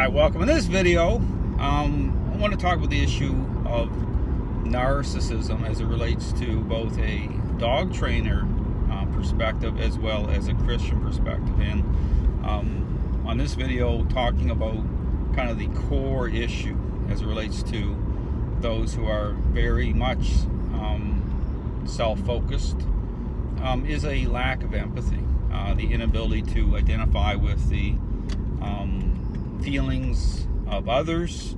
Hi, welcome. In this video, I want to talk about the issue of narcissism as it relates to both a dog trainer perspective as well as a Christian perspective. And on this video, talking about kind of the core issue as it relates to those who are very much self-focused, is a lack of empathy, the inability to identify with the feelings of others.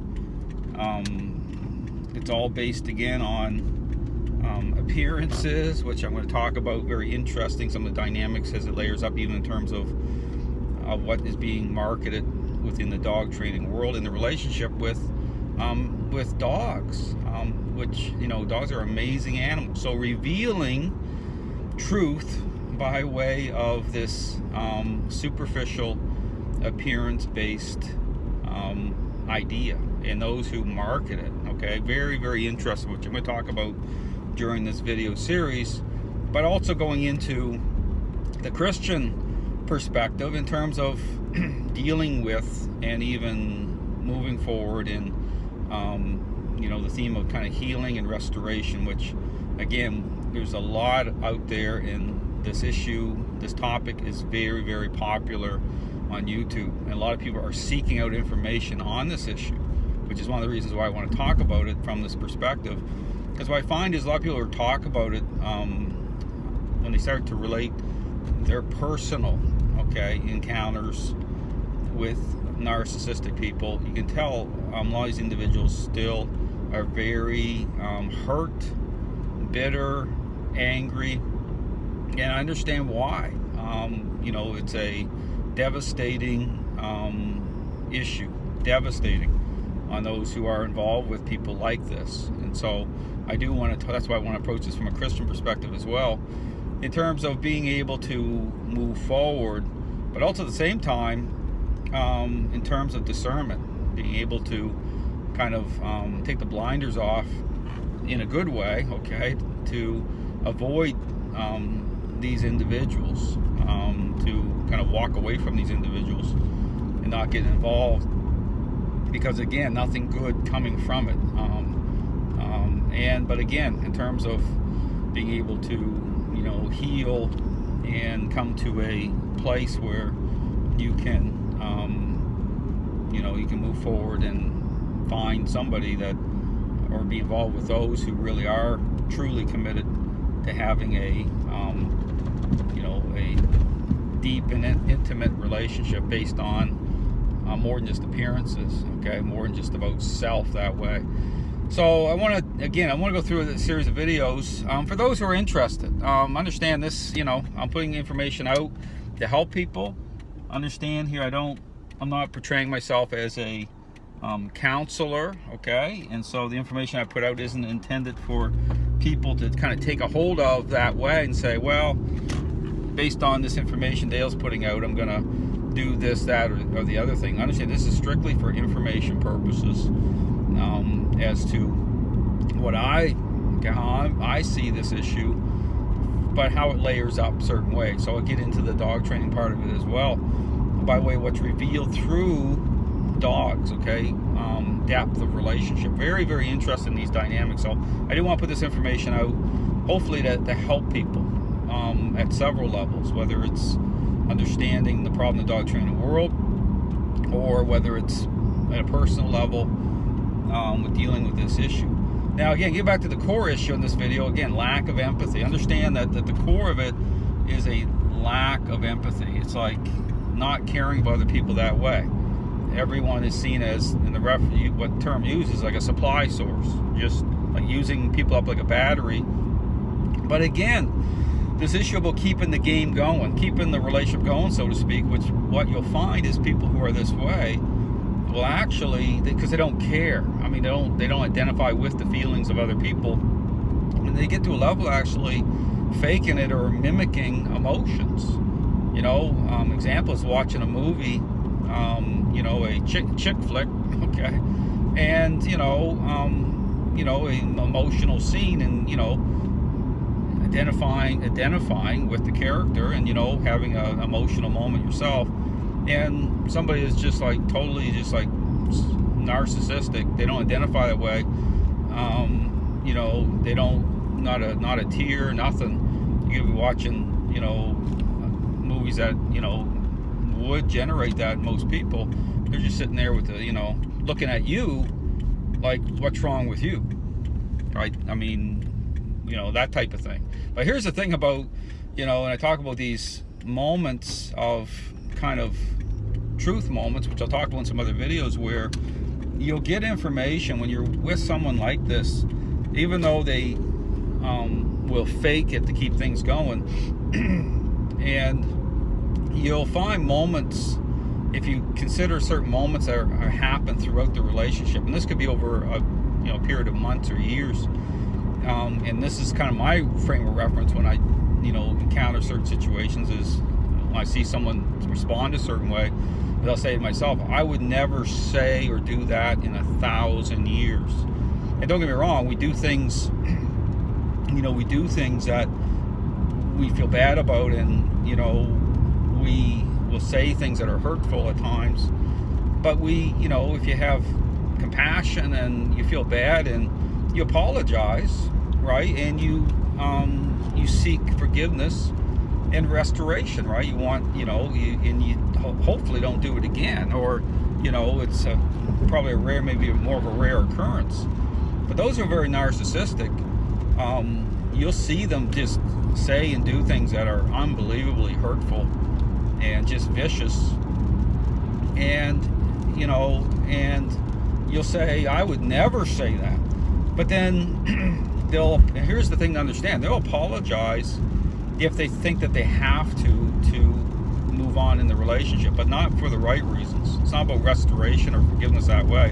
It's all based again on appearances, which I'm going to talk about. Very interesting, some of the dynamics as it layers up, even in terms of what is being marketed within the dog training world in the relationship with dogs, which, you know, dogs are amazing animals. So revealing truth by way of this superficial appearance-based idea, and those who market it. Okay, very, very interesting, which I'm going to talk about during this video series, but also going into the Christian perspective in terms of dealing with and even moving forward in the theme of kind of healing and restoration, which again, there's a lot out there in this issue. This topic is very, very popular on YouTube, and a lot of people are seeking out information on this issue, which is one of the reasons why I want to talk about it from this perspective. Because what I find is a lot of people who talk about it, when they start to relate their personal encounters with narcissistic people, you can tell a lot of these individuals still are very hurt, bitter, angry, and I understand why. It's a devastating issue, devastating on those who are involved with people like this. And so I do want to, that's why I want to approach this from a Christian perspective as well, in terms of being able to move forward, but also at the same time, in terms of discernment, being able to kind of take the blinders off in a good way, to avoid these individuals, to kind of walk away from these individuals and not get involved, because again, nothing good coming from it. But again, in terms of being able to, heal and come to a place where you can, you can move forward and find somebody that, or be involved with those who really are truly committed to having a deep and intimate relationship based on more than just appearances, more than just about self that way. So I want to go through a series of videos for those who are interested. Understand this, I'm putting information out to help people understand here. I'm not portraying myself as a counselor, and so the information I put out isn't intended for people to kind of take a hold of that way and say, well, based on this information Dale's putting out, I'm gonna do this, that, or the other thing. Understand this is strictly for information purposes, as to what how I see this issue, but how it layers up certain ways. So I'll get into the dog training part of it as well, by way of what's revealed through dogs, depth of relationship. Very, very interesting in these dynamics. So I do want to put this information out, hopefully to help people at several levels, whether it's understanding the problem in the dog training world, or whether it's at a personal level with dealing with this issue. Now again, get back to the core issue in this video. Again, lack of empathy. Understand that the core of it is a lack of empathy. It's like not caring about other people that way. Everyone is seen as, in the what term used is like a supply source, just like using people up like a battery. But again, this issue about keeping the game going, keeping the relationship going, so to speak, which what you'll find is people who are this way will actually, because they don't care. I mean, they don't identify with the feelings of other people, and they get to a level actually faking it or mimicking emotions. Example is watching a movie, a chick flick, and an emotional scene, and identifying with the character, and having an emotional moment yourself, and somebody is just like totally just like narcissistic. They don't identify that way. You know, they don't, not a tear, nothing. You could be watching, you know, movies that, you know, would generate that in most people. They're just sitting there with the, you know, looking at you like, what's wrong with you, right? I mean, you know, that type of thing. But here's the thing about, you know, when I talk about these moments of kind of truth moments, which I'll talk about in some other videos, where you'll get information when you're with someone like this, even though they will fake it to keep things going. And you'll find moments, if you consider certain moments that happen throughout the relationship, and this could be over a, you know, period of months or years, and this is kind of my frame of reference when I, you know, encounter certain situations, is when I see someone respond a certain way, I'll say to myself, I would never say or do that in 1,000 years. And don't get me wrong, we do things, you know, we do things that we feel bad about, and, you know, we will say things that are hurtful at times. But we, you know, if you have compassion and you feel bad and you apologize, right, and you seek forgiveness and restoration, right? You want, you know, and you hopefully don't do it again, or, you know, it's probably a rare, maybe more of a rare occurrence. But those are very narcissistic. You'll see them just say and do things that are unbelievably hurtful and just vicious, and, you know, and you'll say, I would never say that. But then and here's the thing to understand, they'll apologize if they think that they have to move on in the relationship, but not for the right reasons. It's not about restoration or forgiveness that way.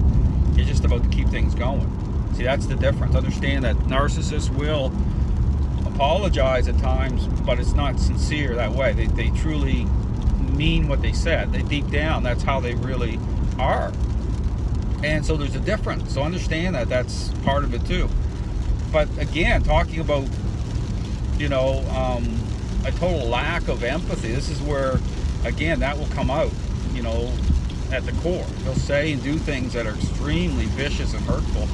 It's just about to keep things going. See, that's the difference. Understand that narcissists will apologize at times, but it's not sincere that way. They truly mean what they said. They deep down, that's how they really are. And so there's a difference. So understand that that's part of it too. But again, talking about, you know, a total lack of empathy, this is where, again, that will come out, you know, at the core. They'll say and do things that are extremely vicious and hurtful,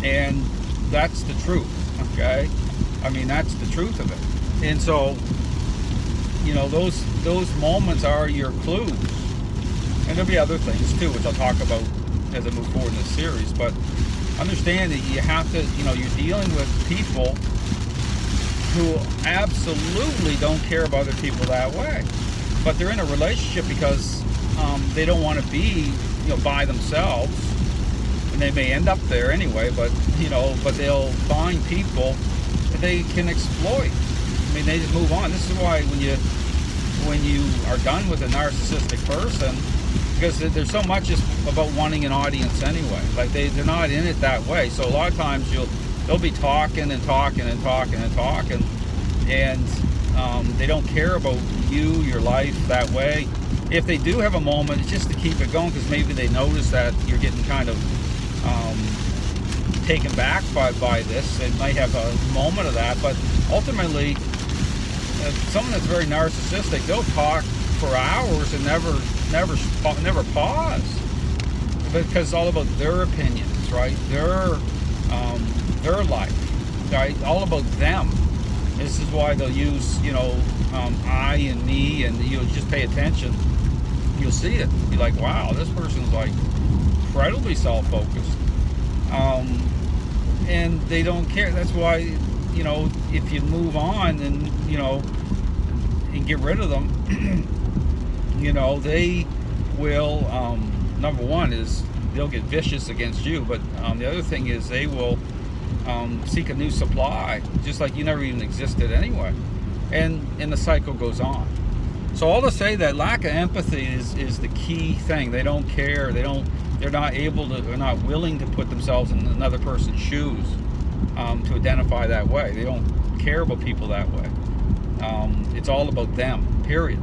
and that's the truth, okay? I mean, that's the truth of it. And so, you know, those moments are your clues. And there'll be other things too, which I'll talk about as I move forward in this series. But understand that you have to, you know, you're dealing with people who absolutely don't care about other people that way. But they're in a relationship because they don't want to be, you know, by themselves. And they may end up there anyway, but, you know, but they'll find people that they can exploit. I mean, they just move on. This is why when you are done with a narcissistic person, because there's so much just about wanting an audience anyway. Like they're not in it that way. So a lot of times they'll be talking and talking and talking and talking, and they don't care about you, your life that way. If they do have a moment, it's just to keep it going, because maybe they notice that you're getting kind of taken back by this. They might have a moment of that, but ultimately, someone that's very narcissistic, they'll talk for hours and never pause, because it's all about their opinions, right? Their life, right? All about them. This is why they'll use, you know, I and me, and you'll just pay attention. You'll see it. Be like, wow, this person's like incredibly self-focused, and they don't care. That's why, you know, if you move on and, you know, and get rid of them, you know, they will, number one is they'll get vicious against you, but the other thing is they will seek a new supply, just like you never even existed anyway, and the cycle goes on. So all to say that lack of empathy is the key thing. They don't care. They're not able to, they're not willing to put themselves in another person's shoes to identify that way. They don't care about people that way. It's all about them, period.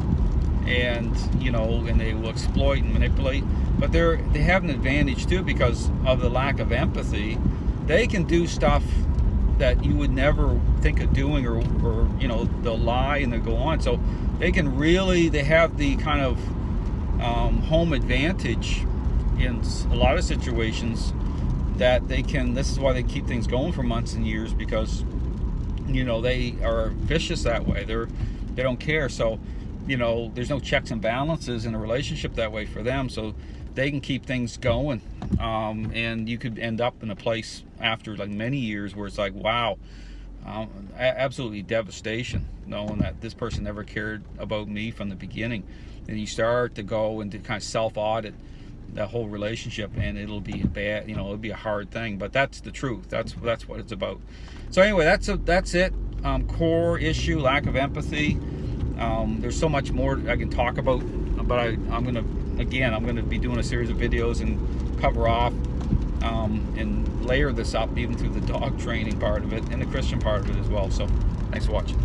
And, you know, and they will exploit and manipulate, but they have an advantage too, because of the lack of empathy. They can do stuff that you would never think of doing, or you know, they'll lie and they'll go on. So they can really, they have the kind of home advantage in a lot of situations, that they can, this is why they keep things going for months and years, because they are vicious that way. They don't care. So there's no checks and balances in a relationship that way for them, so they can keep things going. And you could end up in a place after like many years where it's like, wow, absolutely devastation, knowing that this person never cared about me from the beginning. And you start to go into kind of self-audit that whole relationship, and it'll be bad. It'll be a hard thing, but that's the truth. That's what it's about. So anyway, that's it. Core issue: lack of empathy. There's so much more I can talk about, but I'm gonna be doing a series of videos and cover off and layer this up even through the dog training part of it and the Christian part of it as well. So thanks for watching.